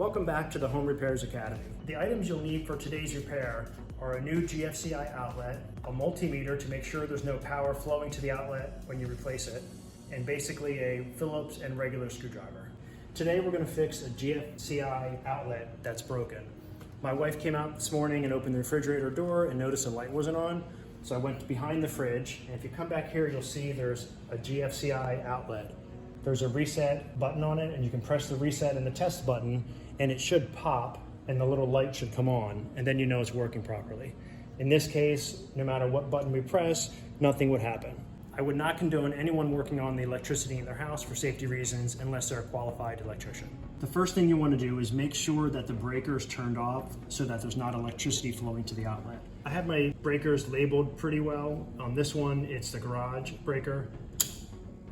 Welcome back to the Home Repairs Academy. The items you'll need for today's repair are a new GFCI outlet, a multimeter to make sure there's no power flowing to the outlet when you replace it, and basically a Phillips and regular screwdriver. Today we're going to fix a GFCI outlet that's broken. My wife came out this morning and opened the refrigerator door and noticed the light wasn't on, so I went behind the fridge, and if you come back here you'll see there's a GFCI outlet. There's a reset button on it, and you can press the reset and the test button and it should pop and the little light should come on, and then you know it's working properly. In this case, no matter what button we press, nothing would happen. I would not condone anyone working on the electricity in their house for safety reasons unless they're a qualified electrician. The first thing you want to do is make sure that the breaker is turned off so that there's not electricity flowing to the outlet. I have my breakers labeled pretty well. On this one, it's the garage breaker,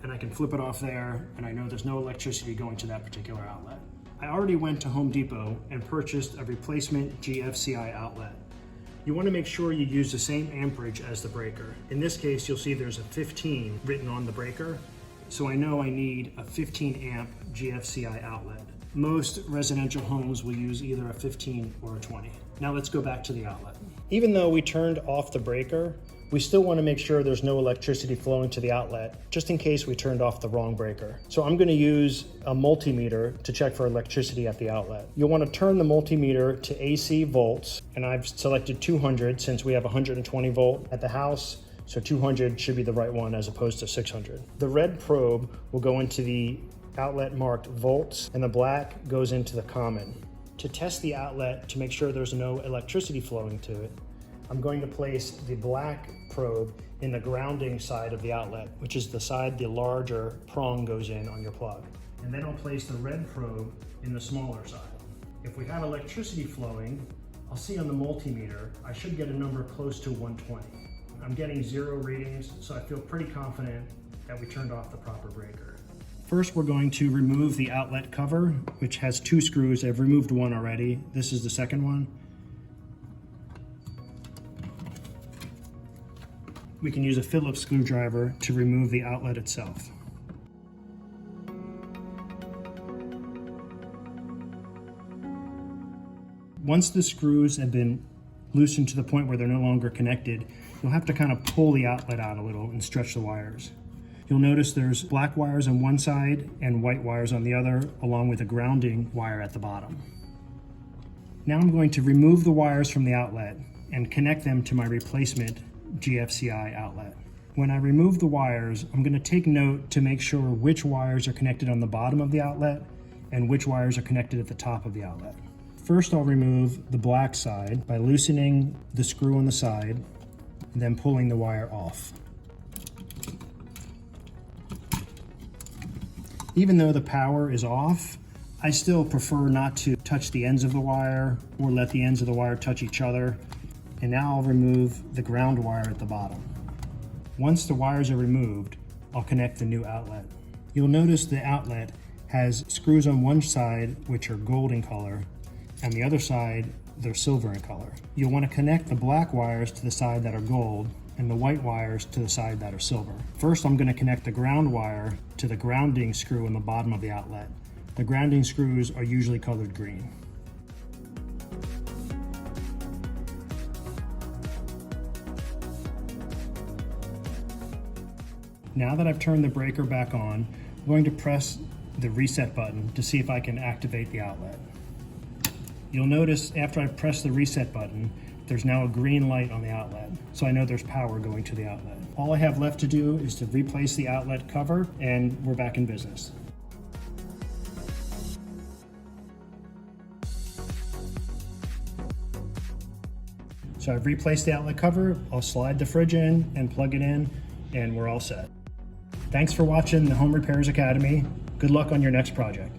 and I can flip it off there, and I know there's no electricity going to that particular outlet. I already went to Home Depot and purchased a replacement GFCI outlet. You want to make sure you use the same amperage as the breaker. In this case, you'll see there's a 15 written on the breaker, so I know I need a 15 amp GFCI outlet. Most residential homes will use either a 15 or a 20. Now let's go back to the outlet. Even though we turned off the breaker, we still want to make sure there's no electricity flowing to the outlet, just in case we turned off the wrong breaker. So I'm going to use a multimeter to check for electricity at the outlet. You'll want to turn the multimeter to AC volts, and I've selected 200 since we have 120 volt at the house, so 200 should be the right one as opposed to 600. The red probe will go into the outlet marked volts, and the black goes into the common. To test the outlet to make sure there's no electricity flowing to it, I'm going to place the black probe in the grounding side of the outlet, which is the side the larger prong goes in on your plug. And then I'll place the red probe in the smaller side. If we have electricity flowing, I'll see on the multimeter, I should get a number close to 120. I'm getting 0 readings, so I feel pretty confident that we turned off the proper breaker. First, we're going to remove the outlet cover, which has 2 screws. I've removed one already. This is the second one. We can use a Phillips screwdriver to remove the outlet itself. Once the screws have been loosened to the point where they're no longer connected, you'll have to kind of pull the outlet out a little and stretch the wires. You'll notice there's black wires on one side and white wires on the other, along with a grounding wire at the bottom. Now I'm going to remove the wires from the outlet and connect them to my replacement GFCI outlet. When I remove the wires, I'm going to take note to make sure which wires are connected on the bottom of the outlet and which wires are connected at the top of the outlet. First, I'll remove the black side by loosening the screw on the side and then pulling the wire off. Even though the power is off, I still prefer not to touch the ends of the wire or let the ends of the wire touch each other. And now I'll remove the ground wire at the bottom. Once the wires are removed, I'll connect the new outlet. You'll notice the outlet has screws on one side which are gold in color, and the other side they're silver in color. You'll want to connect the black wires to the side that are gold and the white wires to the side that are silver. First, I'm going to connect the ground wire to the grounding screw in the bottom of the outlet. The grounding screws are usually colored green. Now that I've turned the breaker back on, I'm going to press the reset button to see if I can activate the outlet. You'll notice after I press the reset button, there's now a green light on the outlet, so I know there's power going to the outlet. All I have left to do is to replace the outlet cover, and we're back in business. So I've replaced the outlet cover. I'll slide the fridge in and plug it in, and we're all set. Thanks for watching the Home Repairs Academy. Good luck on your next project.